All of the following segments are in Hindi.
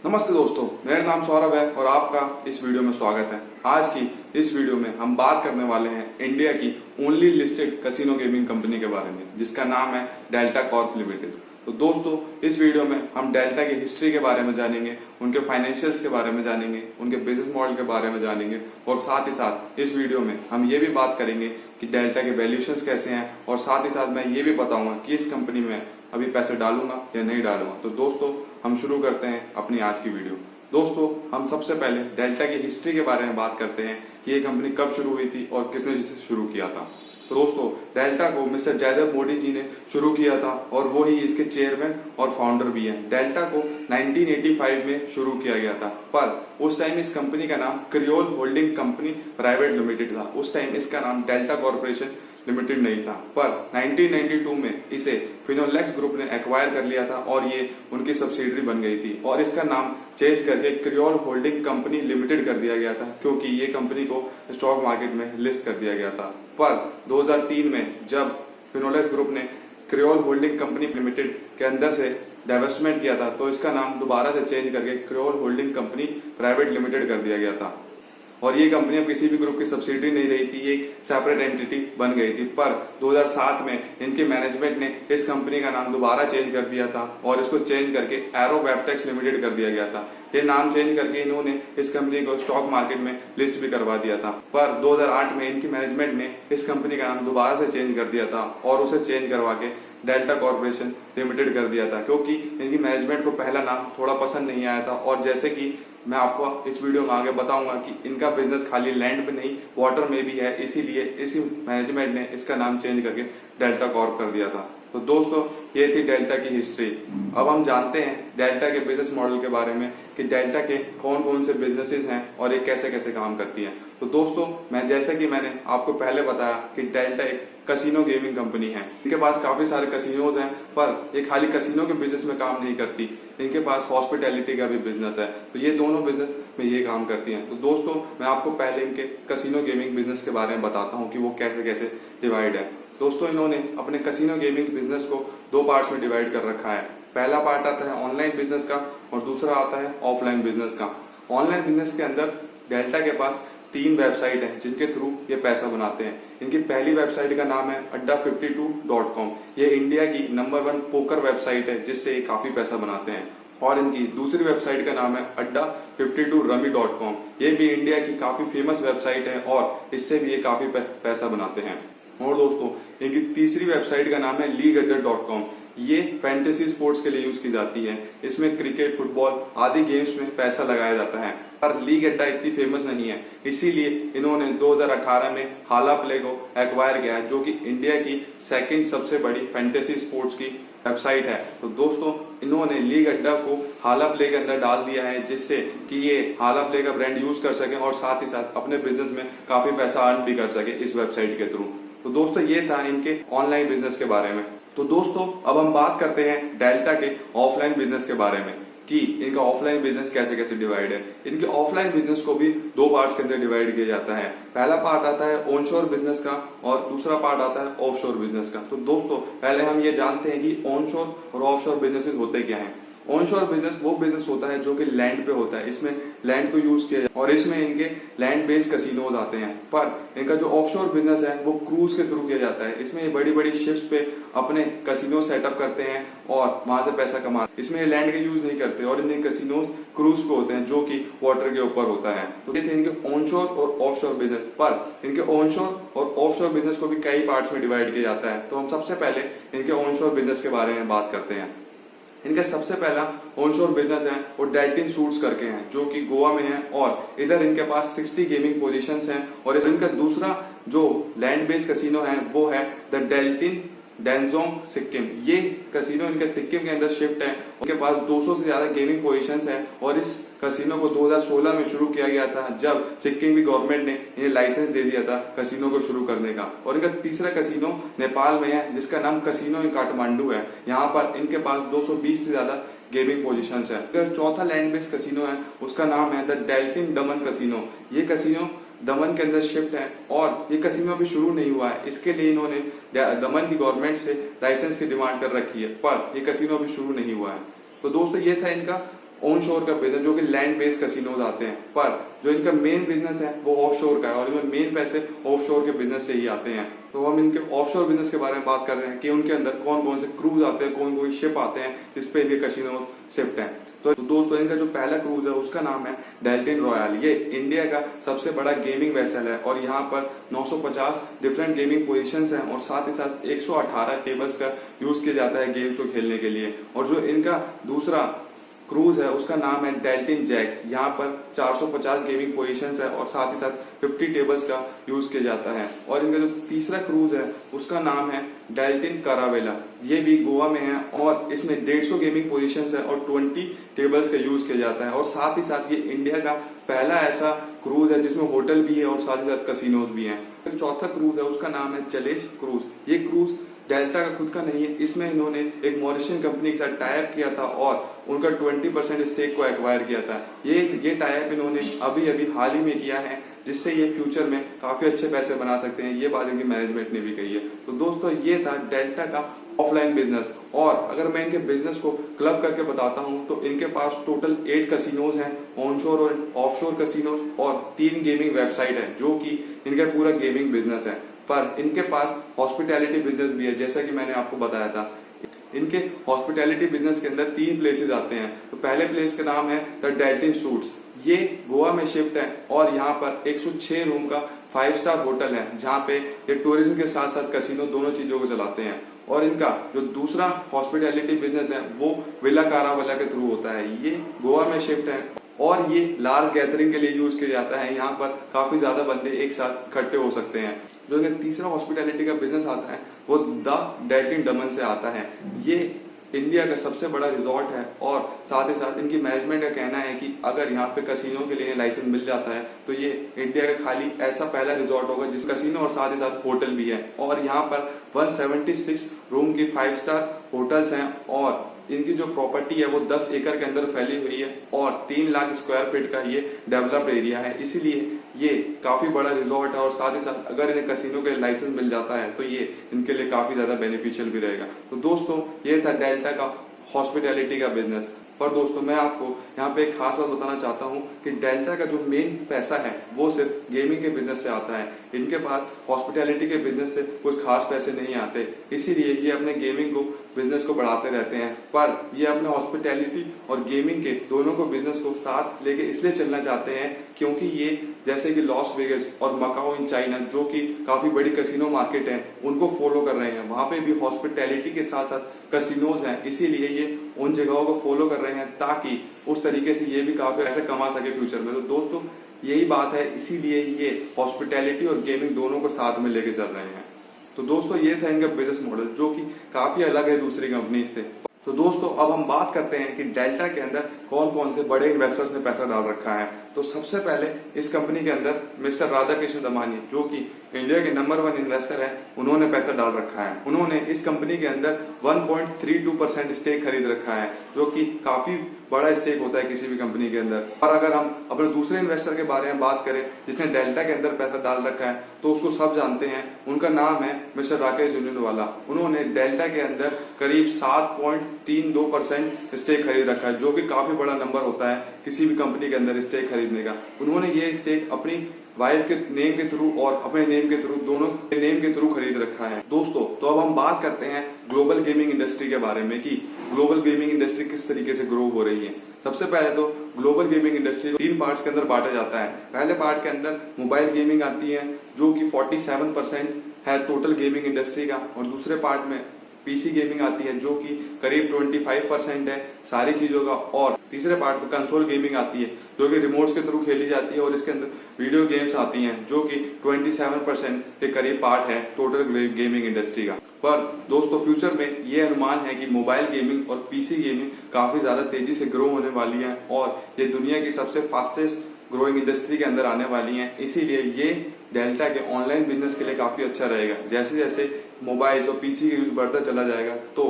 नमस्ते दोस्तों, मेरा नाम सौरभ है और आपका इस वीडियो में स्वागत है। आज की इस वीडियो में हम बात करने वाले हैं इंडिया की only listed casino gaming company के बारे में, जिसका नाम है डेल्टा कॉर्प लिमिटेड। तो दोस्तों, इस वीडियो में हम डेल्टा की हिस्ट्री के बारे में जानेंगे, उनके फाइनेंशियल्स के बारे में जानेंगे, उनके बिजनेस मॉडल के बारे में जानेंगे और साथ ही साथ इस वीडियो में हम ये भी बात करेंगे कि डेल्टा के वैल्यूएशंस कैसे हैं और साथ ही साथ मैं ये भी बताऊंगा कि इस कंपनी में अभी पैसे डालूंगा या नहीं डालूंगा। तो दोस्तों, हम शुरू करते हैं अपनी आज की वीडियो। दोस्तों, हम सबसे पहले डेल्टा की हिस्ट्री के बारे में बात करते हैं कि ये कंपनी कब शुरू हुई थी और किसने जिसे शुरू किया था। तो दोस्तों, डेल्टा को मिस्टर जयदेव मोदी जी ने शुरू किया था और वो ही इसके चेयरमैन और फाउंडर भी हैं। डेल्टा को 1985 में शुरू किया गया था, पर उस टाइम इस कंपनी का नाम creole holding company private limited था। उस टाइम इसका नाम डेल्टा कॉर्पोरेशन लिमिटेड नहीं था, पर 1992 में इसे फिनोलेक्स ग्रुप ने एक्वायर कर लिया था और ये उनकी सब्सिडरी बन गई थी और इसका नाम चेंज करके क्रियोल होल्डिंग कंपनी लिमिटेड कर दिया गया था, क्योंकि ये कंपनी को स्टॉक मार्केट में लिस्ट कर दिया गया था। पर 2003 में जब फिनोलेक्स ग्रुप ने क्रियोल होल्डिंग कंपनी लिमिटेड के अंदर से डाइवेस्टमेंट किया था, तो इसका नाम दोबारा से चेंज करके creole holding company private limited कर दिया गया था और ये कंपनी अब किसी भी ग्रुप की सब्सिडरी नहीं रही थी, ये एक सेपरेट एंटिटी बन गई थी। पर 2007 में इनके मैनेजमेंट ने इस कंपनी का नाम दोबारा चेंज कर दिया था और इसको चेंज करके एरो वेबटेक्स लिमिटेड कर दिया गया था। ये नाम चेंज करके इन्होंने इस कंपनी को स्टॉक मार्केट में लिस्ट भी करवा दिया था। पर 2008 में इनकी मैनेजमेंट ने इस कंपनी का नाम दोबारा से चेंज कर दिया था और उसे चेंज करवा के डेल्टा कॉर्पोरेशन लिमिटेड कर दिया था, क्योंकि इनकी मैनेजमेंट को पहला नाम थोड़ा पसंद नहीं आया था। और जैसे कि मैं आपको इस वीडियो में आगे बताऊंगा कि इनका बिजनेस खाली लैंड पे नहीं, वाटर में भी है, इसीलिए इसी मैनेजमेंट ने इसका नाम चेंज करके डेल्टा कॉर्प कर दिया था। तो दोस्तों, ये थी डेल्टा की हिस्ट्री। अब हम जानते हैं डेल्टा के बिजनेस मॉडल के बारे में कि डेल्टा के कौन कौन से बिजनेसेस हैं और ये कैसे कैसे काम करती हैं। तो दोस्तों, जैसे कि मैंने आपको पहले बताया कि डेल्टा एक कैसीनो गेमिंग कंपनी है। इनके पास काफी सारे कैसीनोज हैं, पर ये खाली कैसीनो के बिजनेस में काम नहीं करती, इनके पास हॉस्पिटैलिटी का भी बिजनेस है। तो ये दोनों बिजनेस में ये काम करती हैं। तो दोस्तों, मैं आपको पहले इनके कैसीनो गेमिंग बिजनेस के बारे में बताता हूँ कि वो कैसे कैसे डिवाइड है। दोस्तों, इन्होंने अपने कैसीनो गेमिंग बिजनेस को दो पार्ट्स में डिवाइड कर रखा है। पहला पार्ट आता है ऑनलाइन बिजनेस का और दूसरा आता है ऑफलाइन बिजनेस का। ऑनलाइन बिजनेस के अंदर डेल्टा के पास 3 वेबसाइट हैं जिनके थ्रू ये पैसा बनाते हैं। इनकी पहली वेबसाइट का नाम है adda52.com। ये इंडिया की नंबर 1 पोकर वेबसाइट है, जिससे ये काफी पैसा बनाते हैं। और इनकी दूसरी वेबसाइट का नाम है adda52rummy.com। ये भी इंडिया की काफी फेमस वेबसाइट है और इससे भी ये काफी पैसा बनाते हैं। और दोस्तों, इनकी तीसरी वेबसाइट का नाम है leagueadda.com। ये फैंटेसी स्पोर्ट्स के लिए यूज की जाती है। इसमें क्रिकेट, फुटबॉल आदि गेम्स में पैसा लगाया जाता है, पर लीग अड्डा इतनी फेमस नहीं है, इसीलिए इन्होंने 2018 में हाला प्ले को एक्वायर किया है, जो कि इंडिया की सेकंड सबसे बड़ी फैंटेसी स्पोर्ट्स की वेबसाइट है। तो दोस्तों, इन्होंने लीग अड्डा को हाला प्ले के अंदर डाल दिया है, जिससे कि ये हाला प्ले का ब्रांड यूज कर सके और साथ ही साथ अपने बिजनेस में काफी पैसा अर्न भी कर सके इस वेबसाइट के थ्रू। तो दोस्तों, ये था इनके ऑनलाइन बिजनेस के बारे में। तो दोस्तों, अब हम बात करते हैं डेल्टा के ऑफलाइन बिजनेस के बारे में कि इनका ऑफलाइन बिजनेस कैसे कैसे डिवाइड है। इनके ऑफलाइन बिजनेस को भी 2 पार्ट्स के अंदर डिवाइड किया जाता है। पहला पार्ट आता है ऑनशोर बिजनेस का और दूसरा पार्ट आता है ऑफशोर बिजनेस का। तो दोस्तों, पहले हम ये जानते हैं कि ऑनशोर और ऑफशोर बिजनेसेस होते क्या हैं। ऑनशोर बिजनेस वो बिजनेस होता है जो कि लैंड पे होता है, इसमें लैंड को यूज किया जाता है और इसमें इनके लैंड बेस्ड कैसीनोज आते हैं। पर इनका जो ऑफशोर बिजनेस है वो क्रूज के थ्रू किया जाता है। इसमें ये बड़ी बड़ी शिप्स पे अपने कैसीनो सेटअप करते हैं और वहां से पैसा कमाते हैं। इसमें लैंड का यूज नहीं करते और इनके कैसीनोज क्रूज पे होते हैं, जो कि वाटर के ऊपर होता है। तो ये थे इनके ऑनशोर और ऑफशोर बिजनेस। पर इनके ऑनशोर और ऑफशोर बिजनेस को भी कई पार्ट्स में डिवाइड किया जाता है। तो हम सबसे पहले इनके ऑनशोर बिजनेस के बारे में बात करते हैं। इनका सबसे पहला ऑनशोर बिजनेस है वो डेल्टिन सूट्स करके हैं, जो कि गोवा में है और इधर इनके पास 60 गेमिंग पोजीशंस हैं। और इनका दूसरा जो लैंड बेस्ड कैसीनो है वो है द डेल्टिन डेंजोंग सिक्किम। ये कैसीनो इनके सिक्किम के अंदर शिफ्ट है। उनके पास 200 से ज्यादा गेमिंग पोजीशंस हैं और इस कैसीनो को 2016 में शुरू किया गया था, जब सिक्किम की गवर्नमेंट ने इन्हें लाइसेंस दे दिया था कैसीनो को शुरू करने का। और इनका तीसरा कैसीनो नेपाल में है, जिसका नाम कैसीनो इन काठमांडू है। यहाँ पर इनके पास 220 से ज्यादा गेमिंग पोजीशंस है। चौथा लैंड बेस्ड कैसीनो है, उसका नाम है द डेल्टिन दमन कैसीनो। ये कैसीनो दमन के अंदर शिफ्ट है और ये कैसीनो अभी शुरू नहीं हुआ है। इसके लिए इन्होंने दमन की गवर्नमेंट से लाइसेंस की डिमांड कर रखी है, पर ये कैसीनो अभी शुरू नहीं हुआ है। तो दोस्तों, ये था इनका ऑन शोर का बिजनेस जो कि लैंड बेस्ड कसिनोज आते हैं, पर जो इनका मेन बिजनेस है वो ऑफ शोर का है और इनमें मेन पैसे ऑफ शोर के बिजनेस से ही आते हैं। तो हम इनके ऑफ शोर बिजनेस के बारे में बात कर रहे हैं कि उनके अंदर कौन कौन से क्रूज आते हैं, कौन कौन शिप आते हैं जिसपे इनके कसिनो शिफ्ट हैं। तो दोस्तों इनका जो पहला क्रूज है उसका नाम है डेल्टिन रॉयल। ये इंडिया का सबसे बड़ा गेमिंग वेसल है और यहाँ पर 950 डिफरेंट गेमिंग पोजीशंस हैं और साथ ही साथ 118 टेबल्स का यूज किया जाता है गेम्स को खेलने के लिए। और जो इनका दूसरा क्रूज है उसका नाम है डेल्टिन जैक। यहाँ पर 450 गेमिंग पोजीशंस है और साथ ही साथ 50 टेबल्स का यूज किया जाता है। और इनका जो तीसरा क्रूज है उसका नाम है डेल्टिन करावेला। ये भी गोवा में है और इसमें 150 गेमिंग पोजीशंस है और 20 टेबल्स का यूज किया जाता है। और साथ ही साथ ये इंडिया का पहला ऐसा क्रूज है जिसमें होटल भी है और साथ ही साथ कसिनोज भी हैं। चौथा क्रूज है उसका नाम है चलेश क्रूज। ये क्रूज डेल्टा का खुद का नहीं है, इसमें इन्होंने एक मॉरिशियन कंपनी के साथ टाई अप किया था और उनका 20% स्टेक को एक्वायर किया था। ये टाई अप इन्होंने अभी हाल ही में किया है जिससे ये फ्यूचर में काफी अच्छे पैसे बना सकते हैं। ये बात इनकी मैनेजमेंट ने भी कही है। तो दोस्तों ये था डेल्टा का ऑफलाइन बिजनेस। और अगर मैं इनके बिजनेस को क्लब करके बताता हूं तो इनके पास टोटल 8 कसिनोज हैं, ऑनशोर और ऑफशोर कसिनोज, और 3 गेमिंग वेबसाइट है जो कि इनका पूरा गेमिंग बिजनेस है। पर इनके पास हॉस्पिटैलिटी बिजनेस भी है, जैसा कि मैंने आपको बताया था। इनके हॉस्पिटैलिटी बिजनेस के अंदर 3 प्लेसेस आते हैं। तो पहले प्लेस का नाम है द डेल्टिन सूट्स। ये गोवा में शिफ्ट है और यहाँ पर 106 रूम का 5 स्टार होटल है जहाँ पे ये टूरिज्म के साथ साथ कसिनो दोनों चीजों को चलाते हैं। और इनका जो दूसरा हॉस्पिटैलिटी बिजनेस है वो विला कारावेला के थ्रू होता है। ये गोवा में शिफ्ट है और ये लार्ज गैदरिंग के लिए यूज किया जाता है। यहाँ पर काफी ज्यादा बंदे एक साथ इकट्ठे हो सकते हैं। जो इनका तीसरा हॉस्पिटैलिटी का बिजनेस आता है वो द डेल्टिन डमन से आता है। ये इंडिया का सबसे बड़ा रिजॉर्ट है और साथ ही साथ इनकी मैनेजमेंट का कहना है कि अगर यहाँ पे कसिनो के लिए लाइसेंस मिल जाता है तो ये इंडिया का खाली ऐसा पहला रिजॉर्ट होगा जिस कसिनो और साथ ही साथ होटल भी है। और यहाँ पर 176 रूम की 5 स्टार होटल्स हैं और इनकी जो प्रॉपर्टी है वो 10 एकड़ के अंदर फैली हुई है और 3 लाख स्क्वायर फीट का ये डेवलप्ड एरिया है। इसीलिए ये काफी बड़ा रिजॉर्ट है और साथ ही साथ अगर इन्हें कसिनो के लाइसेंस मिल जाता है तो ये इनके लिए काफी ज्यादा बेनिफिशियल भी रहेगा। तो दोस्तों ये था डेल्टा का हॉस्पिटैलिटी का बिजनेस। पर दोस्तों मैं आपको यहाँ पे एक खास बात बताना चाहता हूँ कि डेल्टा का जो मेन पैसा है वो सिर्फ गेमिंग के बिजनेस से आता है। इनके पास हॉस्पिटैलिटी के बिजनेस से कुछ खास पैसे नहीं आते, इसीलिए ये अपने गेमिंग को बिजनेस को बढ़ाते रहते हैं। पर ये अपने हॉस्पिटैलिटी और गेमिंग के दोनों को बिजनेस को साथ लेके इसलिए चलना चाहते हैं क्योंकि ये जैसे कि लॉस वेगस और मकाओ इन चाइना जो कि काफी बड़ी कसिनो मार्केट है उनको फॉलो कर रहे हैं। वहां पे भी हॉस्पिटैलिटी के साथ साथ कसिनोज हैं, इसीलिए ये उन जगहों को फॉलो कर रहे हैं ताकि उस तरीके से ये भी काफी पैसे कमा सके फ्यूचर में। तो दोस्तों यही बात है, इसीलिए ये हॉस्पिटैलिटी और गेमिंग दोनों को साथ में लेके चल रहे हैं। तो दोस्तों ये था इनका बिजनेस मॉडल जो कि काफी अलग है दूसरी कंपनी से। तो दोस्तों अब हम बात करते हैं कि डेल्टा के अंदर कौन कौन से बड़े इन्वेस्टर्स ने पैसा डाल रखा है। तो सबसे पहले इस कंपनी के अंदर मिस्टर राधाकृष्ण दमानी जो कि इंडिया के नंबर 1 इन्वेस्टर है, उन्होंने पैसा डाल रखा है। उन्होंने इस कंपनी के अंदर 1.32% स्टेक खरीद रखा है जो कि काफी बड़ा स्टेक होता है किसी भी कंपनी के अंदर। और अगर हम अपने दूसरे इन्वेस्टर के बारे में बात करें जिसने डेल्टा के अंदर पैसा डाल रखा है तो उसको सब जानते हैं, उनका नाम है मिस्टर राकेश झुंझुनवाला। उन्होंने डेल्टा के अंदर करीब 7.32% स्टेक खरीद रखा है जो कि काफी बड़ा नंबर होता है किसी भी कंपनी के अंदर स्टेक खरीदने का। उन्होंने ये स्टेक अपनी वाइफ के नेम के थ्रू और अपने नेम के थ्रू, दोनों के नेम के थ्रू खरीद रखा है। दोस्तों तो अब हम बात करते हैं ग्लोबल गेमिंग इंडस्ट्री के बारे में कि ग्लोबल गेमिंग इंडस्ट्री किस तरीके से ग्रो हो रही है। सबसे पहले तो ग्लोबल गेमिंग इंडस्ट्री को 3 पार्ट्स के अंदर बांटा जाता है। पहले पार्ट के अंदर मोबाइल गेमिंग आती है जो कि 47% है टोटल गेमिंग इंडस्ट्री का, और दूसरे पार्ट में पीसी गेमिंग आती है जो कि करीब 25% है सारी चीजों का, और तीसरे पार्ट में कंसोल गेमिंग आती है जो कि रिमोट्स के थ्रू खेली जाती है, और इसके अंदर वीडियो गेम्स आती हैं जो कि 27% के करीब पार्ट है टोटल गेमिंग इंडस्ट्री का। पर दोस्तों फ्यूचर में ये अनुमान है कि मोबाइल गेमिंग और पीसी गेमिंग काफी ज्यादा तेजी से ग्रो होने वाली है और ये दुनिया की सबसे फास्टेस्ट ग्रोइंग इंडस्ट्री के अंदर आने वाली हैं। इसीलिए ये डेल्टा के ऑनलाइन बिजनेस के लिए काफी अच्छा रहेगा। जैसे जैसे मोबाइल और पीसी का यूज बढ़ता चला जाएगा तो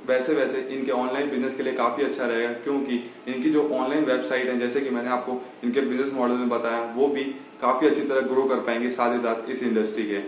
वैसे वैसे इनके ऑनलाइन बिजनेस के लिए काफी अच्छा रहेगा, क्योंकि इनकी जो ऑनलाइन वेबसाइट है जैसे कि मैंने आपको इनके बिजनेस मॉडल में बताया वो भी काफी अच्छी तरह ग्रो कर पाएंगे साथ ही साथ इस इंडस्ट्री के।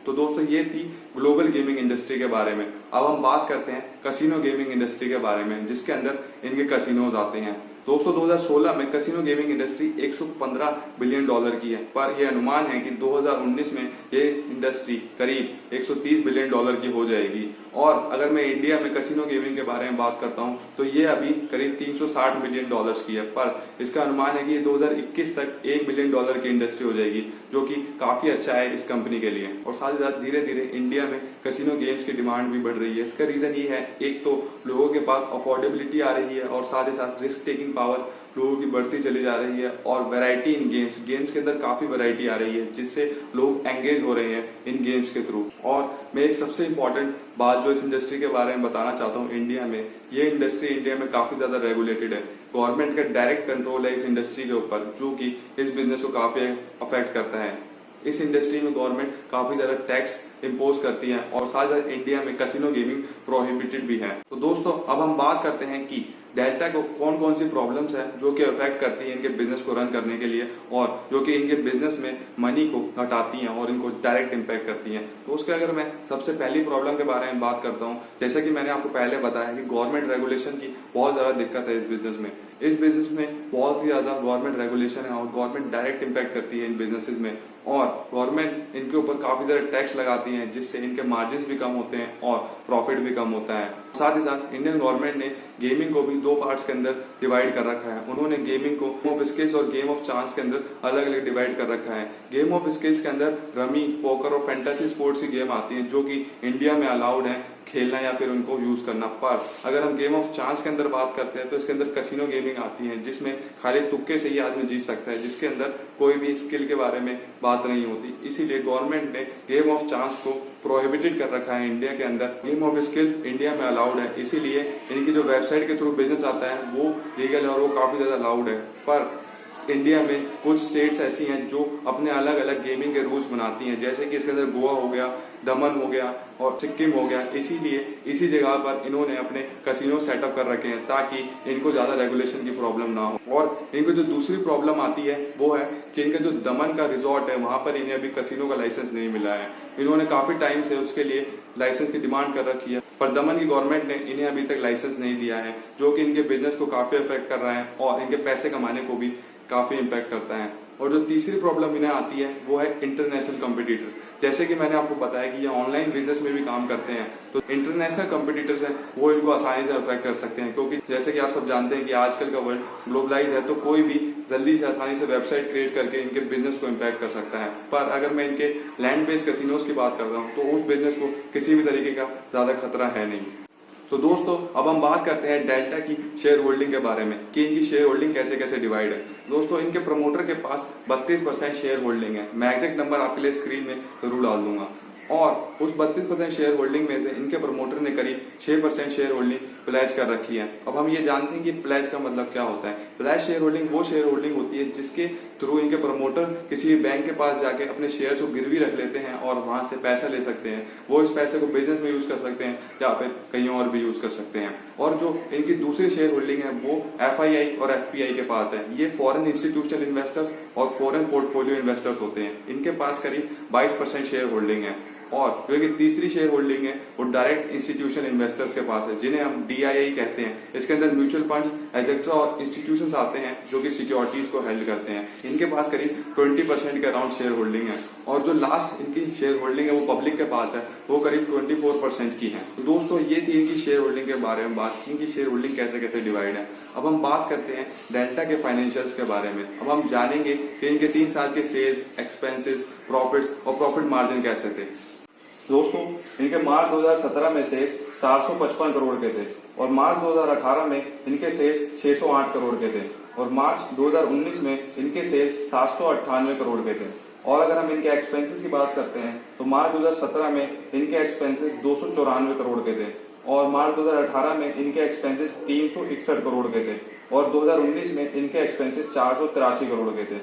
तो दोस्तों ये थी ग्लोबल गेमिंग इंडस्ट्री के बारे में। अब हम बात करते हैं कसिनो गेमिंग इंडस्ट्री के बारे में जिसके अंदर इनके कसिनोज आते हैं। दोस्तों 2016 में casino gaming industry 115 billion dollar की है, पर यह अनुमान है कि 2019 में ये इंडस्ट्री करीब 130 बिलियन डॉलर की हो जाएगी। और अगर मैं इंडिया में कसिनो गेमिंग के बारे में बात करता हूं तो ये अभी करीब 360 मिलियन डॉलर्स की है, पर इसका अनुमान है कि ये 2021 तक 1 बिलियन डॉलर की इंडस्ट्री हो जाएगी, जो कि काफी अच्छा है इस कंपनी के लिए। और साथ ही साथ धीरे धीरे इंडिया में कसिनो गेम्स की डिमांड भी बढ़ रही है। इसका रीजन ये है, एक तो लोगों के पास अफोर्डेबिलिटी आ रही है और साथ ही साथ रिस्क टेकिंग पावर लोगों की बढ़ती चली जा रही है, और वैरायटी इन गेम्स के अंदर काफी वैरायटी आ रही है, जिससे लोग एंगेज हो रहे हैं इन गेम्स के थ्रू। और मैं एक सबसे इंपॉर्टेंट बात जो इस इंडस्ट्री के बारे में बताना चाहता हूँ, इंडिया में ये इंडस्ट्री इंडिया में काफी ज्यादा रेगुलेटेड है। गवर्नमेंट का डायरेक्ट कंट्रोल है इस इंडस्ट्री के ऊपर, जो कि इस बिजनेस को काफी अफेक्ट करता है। इस इंडस्ट्री में गवर्नमेंट काफी ज्यादा टैक्स इम्पोज करती है और साथ साथ इंडिया में कसिनो गेमिंग प्रोहिबिटेड भी है। तो दोस्तों अब हम बात करते हैं कि डेल्टा को कौन कौन सी प्रॉब्लम्स है जो कि अफेक्ट करती है इनके बिजनेस को रन करने के लिए, और जो कि इनके बिजनेस में मनी को घटाती हैं और इनको डायरेक्ट इम्पैक्ट करती हैं। तो उसके अगर मैं सबसे पहली प्रॉब्लम के बारे में बात करता हूँ, जैसा कि मैंने आपको पहले बताया कि गवर्नमेंट रेगुलेशन की बहुत ज्यादा दिक्कत है इस बिजनेस में। इस बिजनेस में बहुत ही ज्यादा गवर्नमेंट रेगुलेशन है और गवर्नमेंट डायरेक्ट इम्पैक्ट करती है इन बिजनेसेस में, और गवर्नमेंट इनके ऊपर काफी ज्यादा टैक्स लगाती है, जिससे इनके मार्जिन भी कम होते हैं और प्रॉफिट भी कम होता है। साथ ही साथ इंडियन गवर्नमेंट ने गेमिंग को भी दो पार्ट्स के अंदर डिवाइड कर रखा है। उन्होंने गेमिंग को गेम ऑफ स्किल्स और गेम ऑफ चांस के अंदर अलग अलग डिवाइड कर रखा है। गेम ऑफ स्किल्स के अंदर रमी, पोकर और फैंटेसी स्पोर्ट्स की गेम आती है, जो कि इंडिया में अलाउड है खेलना या फिर उनको यूज करना। पर अगर हम गेम ऑफ चांस के अंदर बात करते हैं तो इसके अंदर कसिनो गेमिंग आती है, जिसमें खाली तुक्के से ही आदमी जीत सकता है, जिसके अंदर कोई भी स्किल के बारे में बात नहीं होती। इसीलिए गवर्नमेंट ने गेम ऑफ चांस को प्रोहिबिटेड कर रखा है इंडिया के अंदर। गेम ऑफ स्किल इंडिया में अलाउड है, इसीलिए इनकी जो वेबसाइट के थ्रू बिजनेस आता है वो लीगल है और वो काफी ज्यादा अलाउड है। पर इंडिया में कुछ स्टेट्स ऐसी हैं जो अपने अलग अलग गेमिंग के रूल्स बनाती हैं, जैसे कि इसके अंदर गोवा हो गया, दमन हो गया और सिक्किम हो गया। इसीलिए इसी जगह पर इन्होंने अपने कसिनो सेटअप कर रखे हैं ताकि इनको ज्यादा रेगुलेशन की प्रॉब्लम ना हो। और इनको जो दूसरी प्रॉब्लम आती है वो है कि इनका जो दमन का रिजॉर्ट है वहां पर इन्हें अभी कसिनो का लाइसेंस नहीं मिला है। इन्होंने काफी टाइम से उसके लिए लाइसेंस की डिमांड कर रखी है, पर दमन की गवर्नमेंट ने इन्हें अभी तक लाइसेंस नहीं दिया है, जो कि इनके बिजनेस को काफी अफेक्ट कर रहा है और इनके पैसे कमाने को भी काफी इम्पैक्ट करता है। और जो तीसरी प्रॉब्लम इन्हें आती है वो है इंटरनेशनल कंपटीटर। जैसे कि मैंने आपको बताया कि ये ऑनलाइन बिजनेस में भी काम करते हैं, तो इंटरनेशनल कंपटीटर्स हैं वो इनको आसानी से अफेक्ट कर सकते हैं, क्योंकि जैसे कि आप सब जानते हैं कि आजकल का वर्ल्ड ग्लोबलाइज है, तो कोई भी जल्दी से आसानी से वेबसाइट क्रिएट करके इनके बिजनेस को इम्पैक्ट कर सकता है। पर अगर मैं इनके लैंड बेस्ड कैसीनोज की बात करता हूँ तो उस बिजनेस को किसी भी तरीके का ज्यादा खतरा है नहीं। तो दोस्तों अब हम बात करते हैं डेल्टा की शेयर होल्डिंग के बारे में कि इनकी शेयर होल्डिंग कैसे कैसे डिवाइड है। दोस्तों इनके प्रमोटर के पास 32% शेयर होल्डिंग है। मैं एग्जैक्ट नंबर आपके लिए स्क्रीन में जरूर डाल दूंगा। और उस 32% शेयर होल्डिंग में से इनके प्रमोटर ने करीब 6% शेयर होल्डिंग प्लेज कर रखी है। अब हम ये जानते हैं कि प्लेज का मतलब क्या होता है। प्लेज शेयर होल्डिंग वो शेयर होल्डिंग होती है जिसके थ्रू इनके प्रमोटर किसी भी बैंक के पास जाके अपने शेयर्स को गिरवी रख लेते हैं और वहां से पैसा ले सकते हैं। वो इस पैसे को बिजनेस में यूज कर सकते हैं या फिर कहीं और भी यूज कर सकते हैं। और जो इनकी दूसरी शेयर होल्डिंग है वो FII और FPI के पास है। ये फॉरेन इंस्टीट्यूशनल इन्वेस्टर्स और फॉरेन पोर्टफोलियो इन्वेस्टर्स होते हैं। इनके पास करीब 22% शेयर होल्डिंग है। और जो इनकी तीसरी शेयर होल्डिंग है वो डायरेक्ट इंस्टीट्यूशन इन्वेस्टर्स के पास है, जिन्हें हम DII कहते हैं। इसके अंदर म्यूचुअल फंड्स, एजेक्ट्रा और इंस्टीट्यूशंस आते हैं जो कि सिक्योरिटीज को हेल्ड करते हैं। इनके पास करीब 20% के अराउंड शेयर होल्डिंग है। और जो लास्ट इनकी शेयर होल्डिंग है वो पब्लिक के पास है, वो करीब 24% की है। तो दोस्तों ये थी इनकी शेयर होल्डिंग के बारे में बात, इनकी शेयर होल्डिंग कैसे कैसे डिवाइड है। अब हम बात करते हैं डेल्टा के फाइनेंशियल्स के बारे में। अब हम जानेंगे कि इनके 3 साल के सेल्स, एक्सपेंसेस, प्रॉफिट्स और प्रॉफिट मार्जिन कैसे थे। दोस्तों इनके मार्च 2017 में सेल्स 455 करोड़ के थे और मार्च 2018 में इनके सेल्स 608 करोड़ के थे और मार्च 2019 में इनके सेल्स 798 करोड़ के थे। और अगर हम इनके एक्सपेंसेस की बात करते हैं तो मार्च 2017 में इनके एक्सपेंसेस 294 करोड़ के थे और मार्च 2018 में इनके एक्सपेंसेस 361 करोड़ के थे और 2019 में इनके एक्सपेंसेस 483 करोड़ के थे।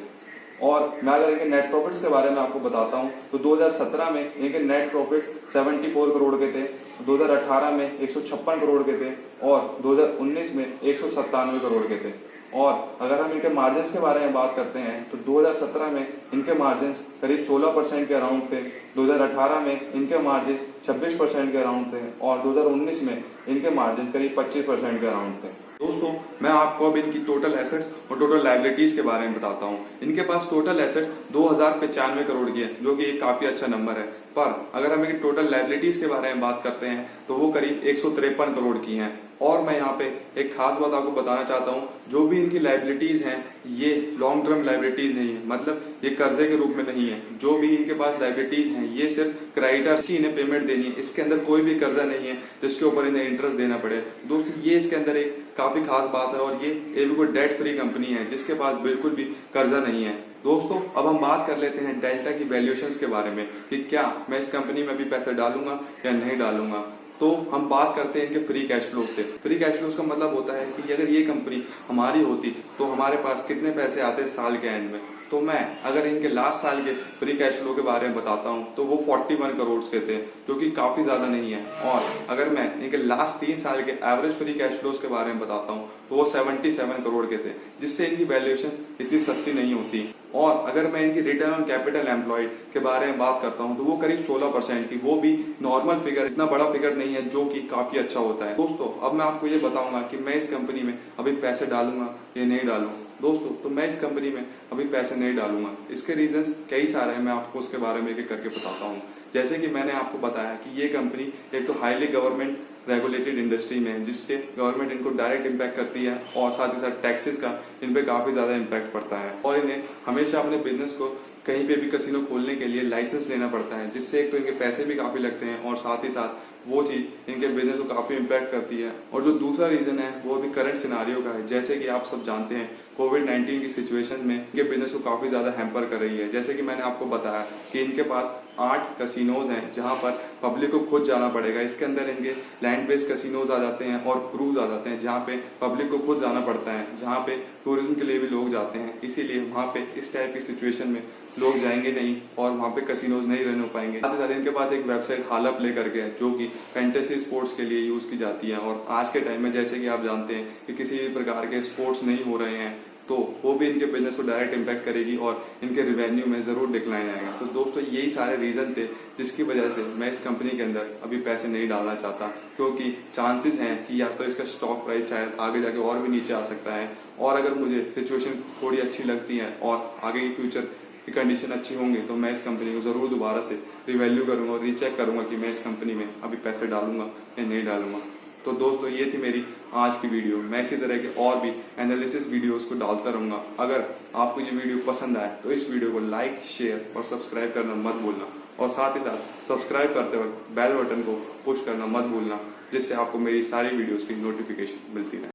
और मैं अगर इनके नेट प्रॉफिट्स के बारे में आपको बताता हूं तो 2017 में इनके नेट प्रॉफिट्स 74 करोड़ के थे, 2018 में 156 करोड़ के थे और 2019 में 197 करोड़ के थे। और अगर हम इनके मार्जिन्स के बारे में बात करते हैं तो 2017 में इनके मार्जिन्स करीब 16% के अराउंड थे, 2018 में इनके मार्जिन्स 26% के अराउंड थे और 2019 में इनके मार्जिन्स करीब 25% के अराउंड थे। दोस्तों मैं आपको अब इनकी टोटल एसेट्स और टोटल लायबिलिटीज के बारे में बताता हूँ। इनके पास टोटल एसेट्स 2095 करोड़ की है, जो कि एक काफी अच्छा नंबर है। पर अगर हम इनकी टोटल लायबिलिटीज के बारे में बात करते हैं तो वो करीब 153 करोड़ की हैं। और मैं यहाँ पे एक खास बात आपको बताना चाहता हूँ, जो भी इनकी लायबिलिटीज हैं ये लॉन्ग टर्म लायबिलिटीज नहीं है, मतलब ये कर्जे के रूप में नहीं है। जो भी इनके पास लायबिलिटीज हैं ये सिर्फ क्रेडिटर्स की इन्हें पेमेंट देनी है। इसके अंदर कोई भी कर्जा नहीं है जिसके ऊपर इन्हें इंटरेस्ट देना पड़े। दोस्तों ये इसके अंदर एक काफी खास बात है, और ये बिल्कुल डेट फ्री कंपनी है जिसके पास बिल्कुल भी कर्जा नहीं है। दोस्तों अब हम बात कर लेते हैं डेल्टा की वैल्यूएशंस के बारे में कि क्या मैं इस कंपनी में भी पैसे डालूंगा या नहीं डालूंगा। तो हम बात करते हैं इनके फ्री कैश फ्लो से। फ्री कैश फ्लो का मतलब होता है कि अगर ये कंपनी हमारी होती तो हमारे पास कितने पैसे आते साल के एंड में। तो मैं अगर इनके लास्ट साल के फ्री कैश फ्लो के बारे में बताता हूं तो वो 41 करोड़ के थे, जो कि काफी ज्यादा नहीं है। और अगर मैं इनके लास्ट 3 साल के एवरेज फ्री कैश फ्लोज के बारे में बताता हूं तो वो 77 करोड़ के थे, जिससे इनकी वैल्यूएशन इतनी सस्ती नहीं होती। और अगर मैं इनकी रिटर्न ऑन कैपिटल एम्प्लॉयड के बारे में बात करता हूं तो वो करीब 16% की, वो भी नॉर्मल फिगर, इतना बड़ा फिगर नहीं है, जो कि काफी अच्छा होता है। दोस्तों अब मैं आपको ये बताऊंगा कि मैं इस कंपनी में अभी पैसे डालूंगा या नहीं डालूंगा। दोस्तों तो मैं इस कंपनी में अभी पैसे नहीं डालूंगा। इसके रीजंस कई सारे हैं, मैं आपको उसके बारे में एक एक करके बताता हूँ। जैसे कि मैंने आपको बताया कि ये कंपनी एक तो हाईली गवर्नमेंट रेगुलेटेड इंडस्ट्री में है, जिससे गवर्नमेंट इनको डायरेक्ट इम्पैक्ट करती है और साथ ही साथ टैक्सेस का इन पे काफी ज्यादा इम्पैक्ट पड़ता है। और इन्हें हमेशा अपने बिजनेस को कहीं पे भी कसिनो खोलने के लिए लाइसेंस लेना पड़ता है, जिससे एक तो इनके पैसे भी काफी लगते हैं और साथ ही साथ वो चीज इनके बिजनेस को काफी इम्पैक्ट करती है। और जो दूसरा रीजन है वो भी करंट सिनारियो का है। जैसे कि आप सब जानते हैं कोविड-19 की सिचुएशन में इनके बिजनेस को काफी ज्यादा हैम्पर कर रही है। जैसे कि मैंने आपको बताया कि इनके पास 8 कसिनोज हैं जहां पर पब्लिक को खुद जाना पड़ेगा। इसके अंदर इनके लैंड बेस्ड कसिनोज आ जाते हैं और क्रूज आ जाते हैं, जहां पे पब्लिक को खुद जाना पड़ता है, जहां पे टूरिज्म के लिए भी लोग जाते हैं। इसीलिए वहां पे इस टाइप की सिचुएशन में लोग जाएंगे नहीं और वहां पे कसिनोज नहीं रहने पाएंगे। साथ ही साथ इनके पास एक वेबसाइट हाला प्ले करके है, जो कि फैंटेसी स्पोर्ट्स के लिए यूज की जाती है। और आज के टाइम में जैसे कि आप जानते हैं कि किसी भी प्रकार के स्पोर्ट्स नहीं हो रहे हैं, तो वो भी इनके बिजनेस को डायरेक्ट इम्पैक्ट करेगी और इनके रिवेन्यू में जरूर डिक्लाइन आएगा। तो दोस्तों यही सारे रीजन थे जिसकी वजह से मैं इस कंपनी के अंदर अभी पैसे नहीं डालना चाहता, क्योंकि चांसेस हैं कि या तो इसका स्टॉक प्राइस शायद आगे जाके और भी नीचे आ सकता है, और अगर मुझे सिचुएशन थोड़ी अच्छी लगती है और आगे की फ्यूचर की कंडीशन अच्छी होंगी तो मैं इस कंपनी को जरूर दोबारा से रिवैल्यू करूंगा और रीचेक करूंगा कि मैं इस कंपनी में अभी पैसे डालूंगा या नहीं डालूंगा। तो दोस्तों ये थी मेरी आज की वीडियो। मैं इसी तरह के और भी एनालिसिस वीडियोस को डालता रहूंगा। अगर आपको ये वीडियो पसंद आए तो इस वीडियो को लाइक, शेयर और सब्सक्राइब करना मत भूलना, और साथ ही साथ सब्सक्राइब करते वक्त बेल बटन को पुश करना मत भूलना, जिससे आपको मेरी सारी वीडियोस की नोटिफिकेशन मिलती रहे।